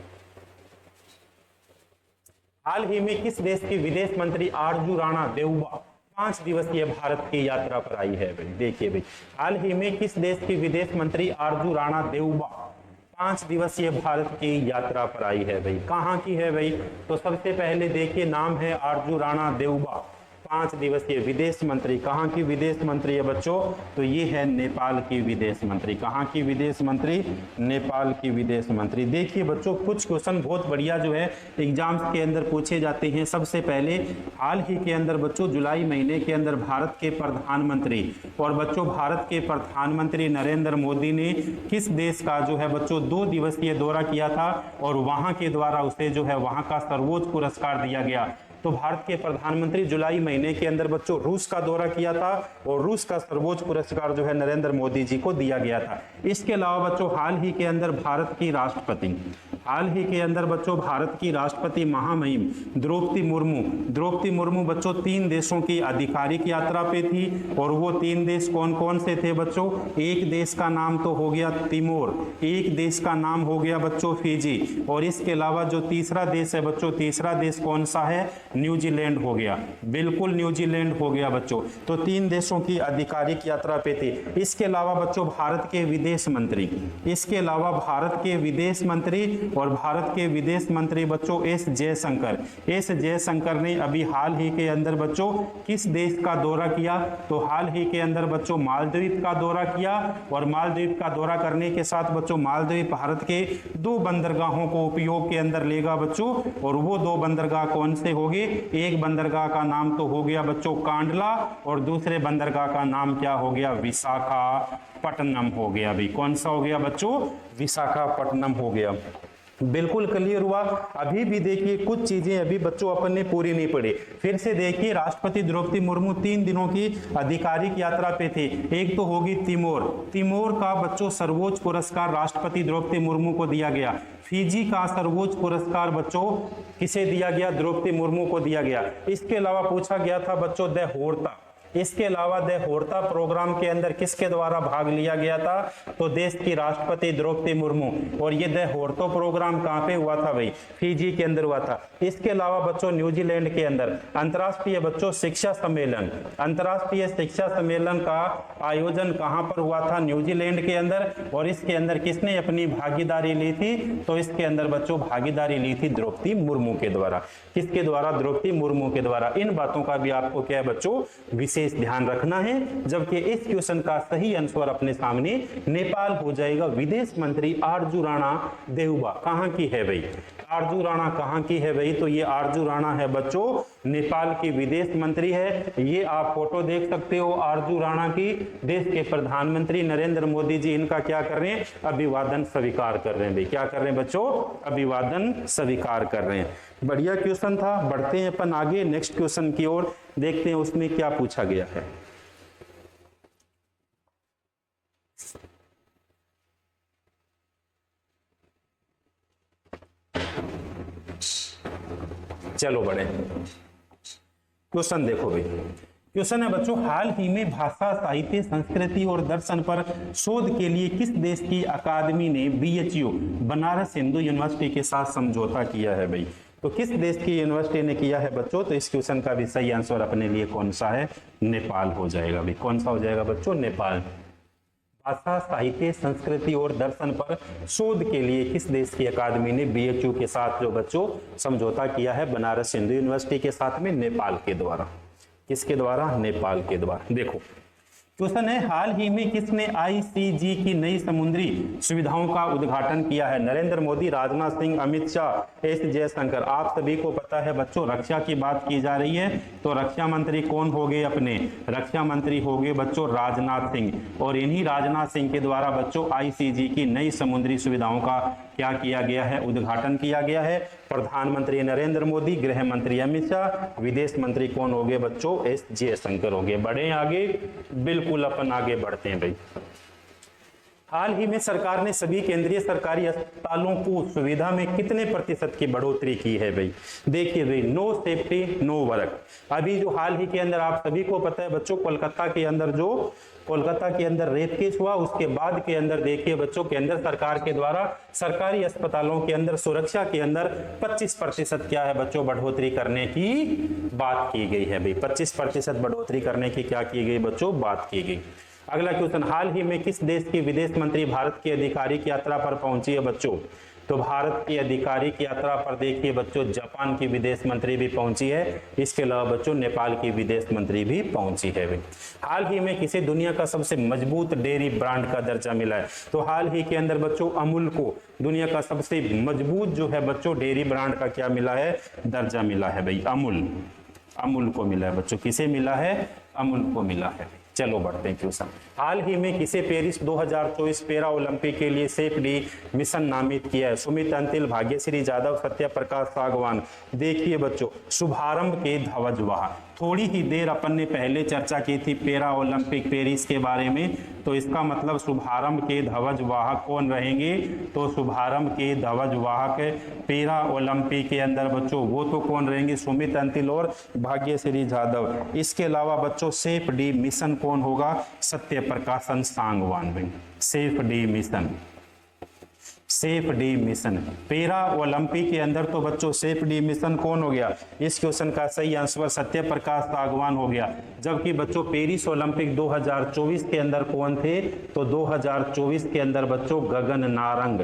हाल ही में किस देश की विदेश मंत्री आरजू राणा देउबा 5 दिवसीय भारत की यात्रा पर आई है भाई? देखिए भाई, हाल ही में किस देश की विदेश मंत्री आरजू राणा देउबा 5 दिवसीय भारत की यात्रा पर आई है भाई? कहाँ की है भाई? तो सबसे पहले देखिए, नाम है आरजू राणा देउबा, 5 दिवसीय विदेश मंत्री। कहाँ की विदेश मंत्री है बच्चों? तो ये है नेपाल की विदेश मंत्री। कहाँ की विदेश मंत्री? नेपाल की विदेश मंत्री। देखिए बच्चों, कुछ क्वेश्चन बहुत बढ़िया जो है एग्जाम्स के अंदर पूछे जाते हैं। सबसे पहले हाल ही के अंदर बच्चों, जुलाई महीने के अंदर भारत के प्रधानमंत्री और बच्चों भारत के प्रधानमंत्री नरेंद्र मोदी ने किस देश का जो है बच्चों 2 दिवसीय दौरा किया था और वहां के द्वारा उसे जो है वहां का सर्वोच्च पुरस्कार दिया गया। तो भारत के प्रधानमंत्री जुलाई महीने के अंदर बच्चों रूस का दौरा किया था और रूस का सर्वोच्च पुरस्कार जो है नरेंद्र मोदी जी को दिया गया था। इसके अलावा बच्चों हाल ही के अंदर भारत की राष्ट्रपति महामहिम द्रौपदी मुर्मू बच्चों 3 देशों की आधिकारिक यात्रा पे थी और वो 3 देश कौन कौन से थे बच्चों? एक देश का नाम तो हो गया तिमोर, एक देश का नाम हो गया बच्चों फिजी, और इसके अलावा जो तीसरा देश है बच्चों, तीसरा देश कौन सा है? न्यूजीलैंड हो गया। बिल्कुल न्यूजीलैंड हो गया बच्चों। तो 3 देशों की आधिकारिक यात्रा पे थे। इसके अलावा बच्चों भारत के विदेश मंत्री बच्चों एस जयशंकर ने अभी हाल ही के अंदर बच्चों किस देश का दौरा किया? तो हाल ही के अंदर बच्चों मालदीव का दौरा किया और मालदीव का दौरा करने के साथ बच्चों मालदीव भारत के 2 बंदरगाहों को उपयोग के अंदर लेगा बच्चों, और वो 2 बंदरगाह कौन से होंगे? एक बंदरगाह का नाम तो हो गया बच्चों कांडला और दूसरे बंदरगाह का नाम क्या हो गया? विशाखापट्टनम हो गया भाई। कौन सा हो गया बच्चों? विशाखापट्टनम हो गया। बिल्कुल क्लियर हुआ। अभी भी देखिए कुछ चीजें अभी बच्चों अपन ने पूरी नहीं पढ़ी। फिर से देखिए, राष्ट्रपति द्रौपदी मुर्मू 3 दिनों की आधिकारिक यात्रा पे थे। एक तो होगी तिमोर का बच्चों सर्वोच्च पुरस्कार राष्ट्रपति द्रौपदी मुर्मू को दिया गया। फिजी का सर्वोच्च पुरस्कार बच्चों किसे दिया गया? द्रौपदी मुर्मू को दिया गया। इसके अलावा पूछा गया था बच्चों द होर्ता प्रोग्राम के अंदर किसके द्वारा भाग लिया गया था? तो देश की राष्ट्रपति द्रौपदी मुर्मू। और ये द होर्तो प्रोग्राम कहां पे हुआ था भाई? फिजी के अंदर हुआ था। इसके अलावा बच्चों न्यूजीलैंड के अंदर अंतर्राष्ट्रीय शिक्षा सम्मेलन का आयोजन कहां पर हुआ था? न्यूजीलैंड के अंदर। और इसके अंदर किसने अपनी भागीदारी ली थी? तो इसके अंदर बच्चों भागीदारी ली थी द्रौपदी मुर्मू के द्वारा। किसके द्वारा? द्रौपदी मुर्मू के द्वारा। इन बातों का भी आपको क्या है बच्चों विशेष ध्यान रखना है, जबकि इस क्वेश्चन का सही आंसर अपने सामने नेपाल हो जाएगा। विदेश मंत्री आरजू राणा देउबा कहां की है भाई? आरजू राणा कहां की है भाई? तो ये आरजू राणा है बच्चों नेपाल की विदेश मंत्री है। ये आप फोटो देख सकते हो आरजू राणा की। देश के प्रधानमंत्री नरेंद्र मोदी जी इनका क्या कर रहे हैं? अभिवादन स्वीकार कर रहे हैं भाई। क्या कर रहे हैं बच्चों? अभिवादन स्वीकार कर रहे हैं। बढ़िया क्वेश्चन था। बढ़ते हैं अपन आगे नेक्स्ट क्वेश्चन की ओर, देखते हैं उसमें क्या पूछा गया है। चलो बड़े क्वेश्चन देखो भाई। क्वेश्चन है बच्चों, हाल ही में भाषा साहित्य संस्कृति और दर्शन पर शोध के लिए किस देश की अकादमी ने BHU बनारस हिंदू यूनिवर्सिटी के साथ समझौता किया है भाई? तो किस देश की यूनिवर्सिटी ने किया है बच्चों? तो इस क्वेश्चन का भी सही आंसर अपने लिए कौन सा है? नेपाल हो जाएगा भाई। कौन सा हो जाएगा बच्चों? नेपाल। भाषा साहित्य संस्कृति और दर्शन पर शोध के लिए किस देश की अकादमी ने BHU के साथ जो बच्चों समझौता किया है? बनारस हिंदू यूनिवर्सिटी के साथ में नेपाल के द्वारा। किसके द्वारा? नेपाल के द्वारा। देखो क्वेश्चन है, हाल ही में किसने ICG की नई समुद्री सुविधाओं का उद्घाटन किया है? नरेंद्र मोदी, राजनाथ सिंह, अमित शाह, एस जयशंकर। आप सभी को पता है बच्चों रक्षा की बात की जा रही है, तो रक्षा मंत्री कौन हो गए अपने? रक्षा मंत्री हो गए बच्चों राजनाथ सिंह। और इन्हीं राजनाथ सिंह के द्वारा बच्चों ICG की नई समुद्री सुविधाओं का क्या किया गया है? उद्घाटन किया गया है। प्रधानमंत्री नरेंद्र मोदी, गृह मंत्री अमित शाह, विदेश मंत्री कौन हो गए बच्चों? एस जयशंकर हो गए। बढ़े आगे, बिल्कुल अपन आगे बढ़ते हैं भाई। हाल ही में सरकार ने सभी केंद्रीय सरकारी अस्पतालों को सुविधा में कितने प्रतिशत की बढ़ोतरी की है भाई? देखिए भाई, नो सेफ्टी नो वर्क। अभी जो हाल ही के अंदर आप सभी को पता है बच्चों, कोलकाता के अंदर रेप केस हुआ, उसके बाद के अंदर देखिए बच्चों, केंद्र सरकार के द्वारा सरकारी अस्पतालों के अंदर सुरक्षा के अंदर 25% क्या है बच्चों, बढ़ोतरी करने की बात की गई है भाई। 25% बढ़ोतरी करने की क्या की गई बच्चों, बात की गई। अगला क्वेश्चन, हाल ही में किस देश की विदेश मंत्री भारत की आधिकारिक यात्रा पर पहुंची है बच्चों? तो भारत की आधिकारिक यात्रा पर देखिए बच्चों, जापान की विदेश मंत्री भी पहुंची है। इसके अलावा बच्चों नेपाल की विदेश मंत्री भी पहुंची है। हाल ही में किसे दुनिया का सबसे मजबूत डेयरी ब्रांड का दर्जा मिला है? तो हाल ही के अंदर बच्चों अमूल को दुनिया का सबसे मजबूत जो है बच्चों डेयरी ब्रांड का क्या मिला है, दर्जा मिला है भाई। अमूल को मिला है बच्चों। किसे मिला है? अमूल को मिला है। चलो बढ़ते हैं क्वेश्चन। हाल ही में किसे पेरिस 2024 पैरा ओलंपिक के लिए सेफ डी मिशन नामित किया है? सुमित अंतिल, भाग्यश्री जाधव, सत्य प्रकाश सागवान। देखिए बच्चों, शुभारंभ के ध्वजवाह। थोड़ी ही देर अपन ने पहले चर्चा की थी पैरा ओलंपिक पेरिस के बारे में, तो इसका मतलब शुभारंभ के ध्वजवाहक कौन रहेंगे? तो शुभारंभ के ध्वजवाहक पैरा ओलंपिक के अंदर बच्चों वो तो कौन रहेंगे? सुमित अंतिल और भाग्यश्री जाधव। इसके अलावा बच्चों सेफ डी मिशन कौन होगा? सत्य प्रकाशन सांगवान भाई। Safe D mission para Olympic के अंदर तो बच्चों सेफ डी मिशन कौन हो गया? इस क्वेश्चन का सही आंसर सत्य प्रकाश सागवान हो गया। जबकि बच्चों पेरिस ओलंपिक 2024 के अंदर कौन थे? तो 2024 के अंदर बच्चों गगन नारंग।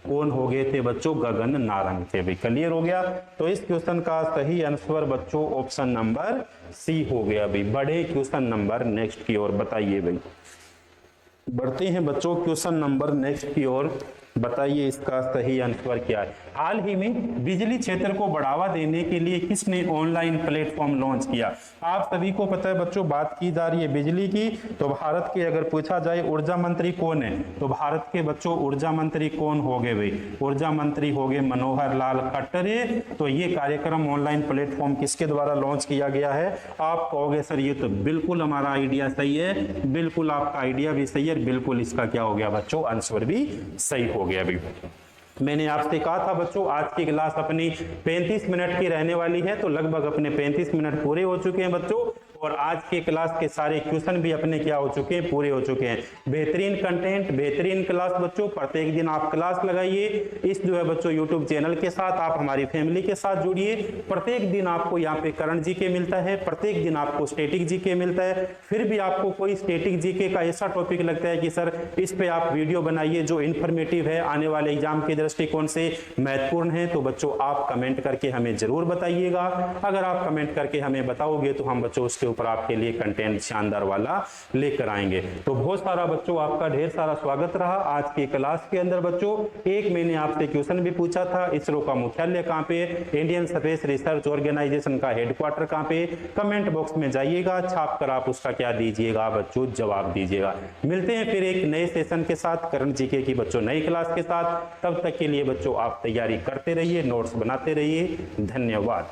कौन हो गए थे बच्चों? गगन नारंग थे भाई। क्लियर हो गया? तो इस क्वेश्चन का सही आंसर बच्चों ऑप्शन नंबर सी हो गया भाई। बढ़े क्वेश्चन नंबर नेक्स्ट की ओर, बताइए भाई। बढ़ते हैं बच्चों क्वेश्चन नंबर नेक्स्ट की ओर। बताइए इसका सही आंसर क्या है? हाल ही में बिजली क्षेत्र को बढ़ावा देने के लिए किसने ऑनलाइन प्लेटफॉर्म लॉन्च किया? आप सभी को पता है बच्चों, बात की जा रही है बिजली की, तो भारत के अगर पूछा जाए ऊर्जा मंत्री कौन है, तो भारत के बच्चों ऊर्जा मंत्री कौन हो गए भाई? ऊर्जा मंत्री हो गए मनोहर लाल खट्टर। तो ये कार्यक्रम ऑनलाइन प्लेटफॉर्म किसके द्वारा लॉन्च किया गया है? आप कहोगे सर ये तो बिल्कुल हमारा आइडिया सही है। बिल्कुल आपका आइडिया भी सही है, बिल्कुल इसका क्या हो गया बच्चों, आंसर भी सही हो गया भी। मैंने आपसे कहा था बच्चों आज की क्लास अपनी 35 मिनट की रहने वाली है, तो लगभग अपने 35 मिनट पूरे हो चुके हैं बच्चों। और आज के क्लास के सारे क्वेश्चन भी अपने क्या हो चुके हैं, पूरे हो चुके हैं। बेहतरीन कंटेंट, बेहतरीन क्लास बच्चों। प्रत्येक दिन आप क्लास लगाइए इस जो है बच्चों यूट्यूब चैनल के साथ। आप हमारी फैमिली के साथ जुड़िए। प्रत्येक दिन आपको यहाँ पे करंट जीके मिलता है, प्रत्येक दिन आपको स्टैटिक जीके मिलता है। फिर भी आपको कोई स्टैटिक जीके का ऐसा टॉपिक लगता है कि सर इस पे आप वीडियो बनाइए जो इन्फॉर्मेटिव है, आने वाले एग्जाम के दृष्टिकोण से महत्वपूर्ण है, तो बच्चों आप कमेंट करके हमें जरूर बताइएगा। अगर आप कमेंट करके हमें बताओगे तो हम बच्चों उसके ऊपर आपके लिए कंटेंट शानदार वाला लेकर आएंगे। तो बहुत सारा बच्चों आपका ढेर सारा स्वागत रहा आज की क्लास के अंदर बच्चों। एक मैंने आपसे क्वेश्चन भी पूछा था, इसरो का मुख्यालय कहाँ पे? इंडियन स्पेस रिसर्च ऑर्गेनाइजेशन का हेडक्वार्टर कहाँ पे? कमेंट बॉक्स में जाइएगा, छाप कर आप उसका क्या दीजिएगा बच्चों, जवाब दीजिएगा। मिलते हैं फिर एक नए सेशन के साथ, करंट जीके की बच्चों नई क्लास के साथ। तब तक के लिए बच्चों आप तैयारी करते रहिए, नोट्स बनाते रहिए। धन्यवाद।